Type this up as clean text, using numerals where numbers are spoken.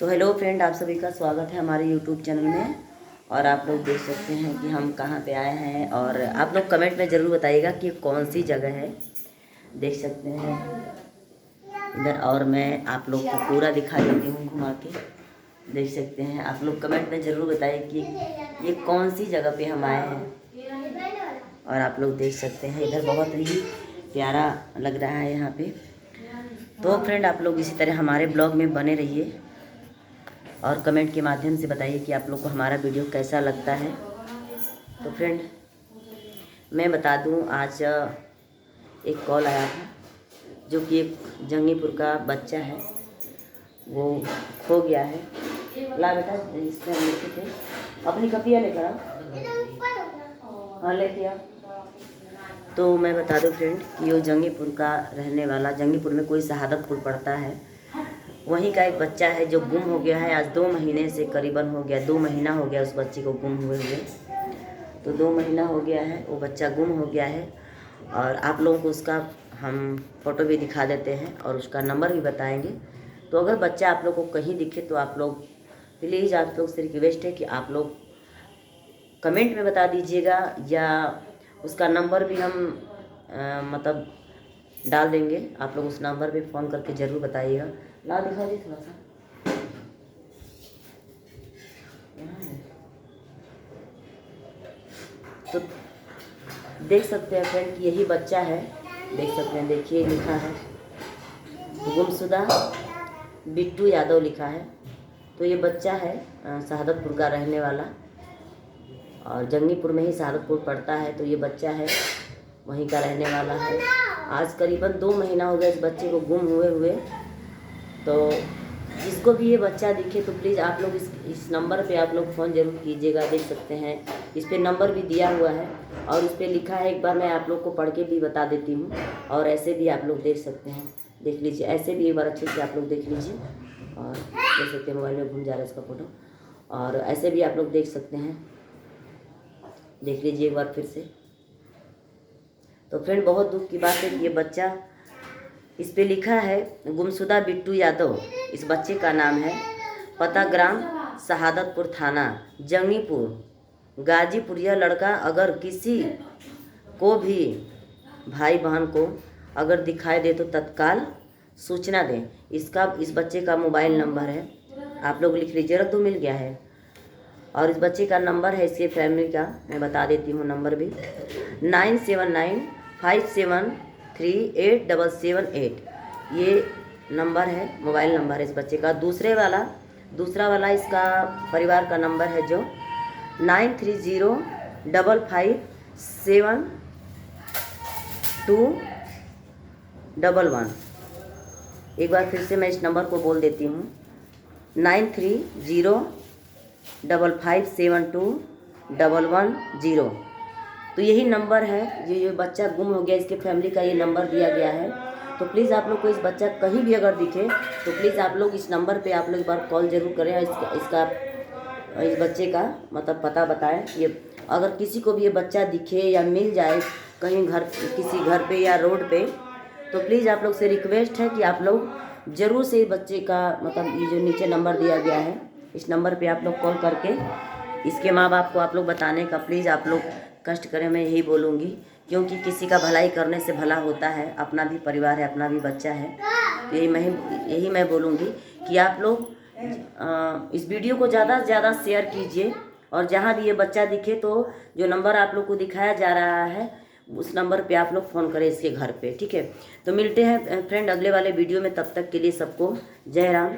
तो hello friend, आप सभी का स्वागत है हमारे यूट्यूब चैनल में। और आप लोग देख सकते हैं कि हम कहाँ पे आए हैं, और आप लोग कमेंट में ज़रूर बताइएगा कि कौन सी जगह है। देख सकते हैं इधर, और मैं आप लोग को पूरा दिखा देती हूँ घुमा के। देख सकते हैं, आप लोग कमेंट में ज़रूर बताइए कि ये कौन सी जगह पे हम आए हैं। और आप लोग देख सकते हैं इधर बहुत ही प्यारा लग रहा है यहाँ पे। तो फ्रेंड, आप लोग इसी तरह हमारे ब्लॉग में बने रहिए और कमेंट के माध्यम से बताइए कि आप लोग को हमारा वीडियो कैसा लगता है। तो फ्रेंड, मैं बता दूं, आज एक कॉल आया था जो कि एक जंगीपुर का बच्चा है, वो खो गया है। ला बेटा, इसमें हम लिखे थे, अपनी कपिया लेकर आओ। हाँ, लेके आओ। तो मैं बता दूं फ्रेंड कि वो जंगीपुर का रहने वाला, जंगीपुर में कोई शहादतपुर पड़ता है, वहीं का एक बच्चा है जो गुम हो गया है। आज 2 महीने से करीबन हो गया, 2 महीना हो गया उस बच्चे को गुम हुए हुए। तो 2 महीना हो गया है, वो बच्चा गुम हो गया है। और आप लोगों को उसका हम फ़ोटो भी दिखा देते हैं और उसका नंबर भी बताएंगे। तो अगर बच्चा आप लोग को कहीं दिखे तो आप लोग प्लीज़, आप लोग से रिक्वेस्ट है कि आप लोग कमेंट में बता दीजिएगा, या उसका नंबर भी हम मतलब डाल देंगे। आप लोग उस नंबर पे फ़ोन करके ज़रूर बताइएगा। ला दिखा दी थोड़ा सा, तो देख सकते हैं फ्रेंड कि यही बच्चा है। देख सकते हैं, देखिए लिखा है गुमशुदा बिट्टू यादव लिखा है। तो ये बच्चा है शहादतपुर का रहने वाला, और जंगीपुर में ही शहादतपुर पड़ता है। तो ये बच्चा है, वहीं का रहने वाला है। आज करीबन 2 महीना हो गया इस बच्चे को गुम हुए हुए। तो जिसको भी ये बच्चा दिखे तो प्लीज़ आप लोग इस नंबर पे आप लोग फ़ोन ज़रूर कीजिएगा। देख सकते हैं इस पे नंबर भी दिया हुआ है और इस पे लिखा है, एक बार मैं आप लोग को पढ़ के भी बता देती हूँ। और ऐसे भी आप लोग देख सकते हैं, देख लीजिए, ऐसे भी एक बार अच्छे से आप लोग देख लीजिए। और देख सकते हैं मोबाइल में घूम जा रहा है इसका फ़ोटो, और ऐसे भी आप लोग देख सकते हैं, देख लीजिए एक बार फिर से। तो फ्रेंड, बहुत दुख की बात है कि ये बच्चा, इस पे लिखा है गुमशुदा बिट्टू यादव, इस बच्चे का नाम है। पता ग्राम शहादतपुर, थाना जंगीपुर, गाजीपुर। यह लड़का अगर किसी को भी भाई बहन को अगर दिखाई दे तो तत्काल सूचना दें। इस बच्चे का मोबाइल नंबर है, आप लोग लिख लीजिए, रख दो, मिल गया है। और इस बच्चे का नंबर है, इसके फैमिली का मैं बता देती हूँ नंबर भी, 9795738778। ये नंबर है, मोबाइल नंबर है इस बच्चे का। दूसरा वाला इसका परिवार का नंबर है जो 9305572211। एक बार फिर से मैं इस नंबर को बोल देती हूँ, 930557221110। तो यही नंबर है। ये बच्चा गुम हो गया, इसके फैमिली का ये नंबर दिया गया है। तो प्लीज़ आप लोग को इस बच्चा कहीं भी अगर दिखे तो प्लीज़ आप लोग इस नंबर पे आप लोग एक बार कॉल ज़रूर करें और इस बच्चे का मतलब पता बताएं। ये अगर किसी को भी ये बच्चा दिखे या मिल जाए कहीं किसी घर पे या रोड पे, तो प्लीज़ आप लोग से रिक्वेस्ट है कि आप लोग ज़रूर से बच्चे का मतलब ये जो नीचे नंबर दिया गया है, इस नंबर पे आप लोग कॉल करके इसके माँ बाप को आप लोग बताने का प्लीज़ आप लोग कष्ट करें। मैं यही बोलूँगी, क्योंकि किसी का भलाई करने से भला होता है। अपना भी परिवार है, अपना भी बच्चा है। तो यही मैं बोलूँगी कि आप लोग इस वीडियो को ज़्यादा से ज़्यादा शेयर कीजिए, और जहाँ भी ये बच्चा दिखे तो जो नंबर आप लोग को दिखाया जा रहा है उस नंबर पे आप लोग फ़ोन करें इसके घर पे, ठीक है। तो मिलते हैं फ्रेंड अगले वाले वीडियो में, तब तक के लिए सबको जय राम।